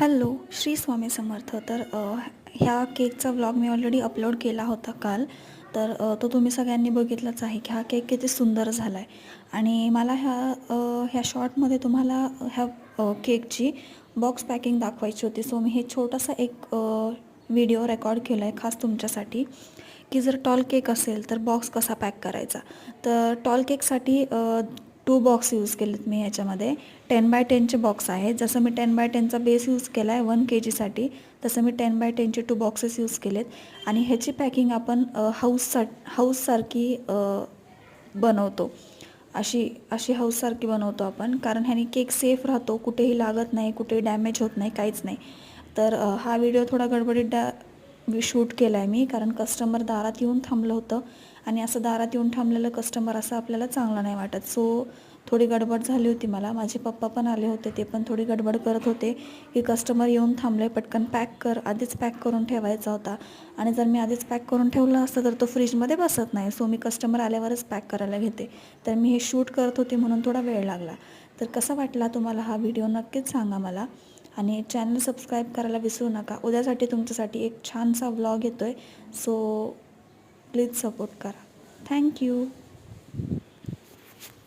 Hello, Shri Swami Samarth. तर ह्या केकचा व्लॉग मी ऑलरेडी अपलोड केला होता काल. तर तो तुम्ही सगळ्यांनी बघितलाच आहे की हा केक किती सुंदर झाला आहे. आणि मला ह्या शॉर्टमध्ये तुम्हाला ह्या केकची बॉक्स पॅकिंग दाखवायची होती. सो मी हे छोटासा एक व्हिडिओ रेकॉर्ड केला आहे खास तुमच्यासाठी, की जर टॉल केक असेल तर बॉक्स कसा पॅक करायचा. तर टॉल केकसाठी 2 बॉक्स यूज केलेत मी ह्याच्यामध्ये. 10x10चे बॉक्स आहेत. जसं मी 10x10चा बेस यूज केला आहे 1 kgसाठी, तसं मी 10x10चे 2 बॉक्सेस यूज केलेत. आणि ह्याची पॅकिंग आपण हाऊससारखी बनवतो. अशी अशी हाऊससारखी बनवतो आपण, कारण ह्याने केक सेफ राहतो, कुठेही लागत नाही, कुठेही डॅमेज होत नाही, काहीच नाही. तर हा व्हिडिओ थोडा गडबडीत शूट केला आहे मी, कारण कस्टमर दारात येऊन थांबलं होतं आणि असं दारात येऊन थांबलेलं कस्टमर असं आपल्याला चांगलं नाही वाटत. सो थोडी गडबड झाली होती मला. माझे पप्पा पण आले होते, ते पण थोडी गडबड करत होते की कस्टमर येऊन थांबले, पटकन पॅक कर, आधीच पॅक करून ठेवायचा होता. आणि जर मी आधीच पॅक करून ठेवलं असतं तर तो फ्रीजमध्ये बसत नाही. सो मी कस्टमर आल्यावरच पॅक करायला घेते. तर मी हे शूट करत होते म्हणून थोडा वेळ लागला. तर कसा वाटला तुम्हाला हा व्हिडिओ नक्कीच सांगा मला. आणि चॅनल सबस्क्राईब करायला विसरू नका. उद्यासाठी तुमच्यासाठी एक छानसा व्लॉग येतो आहे. सो प्लीज सपोर्ट करा. थँक्यू.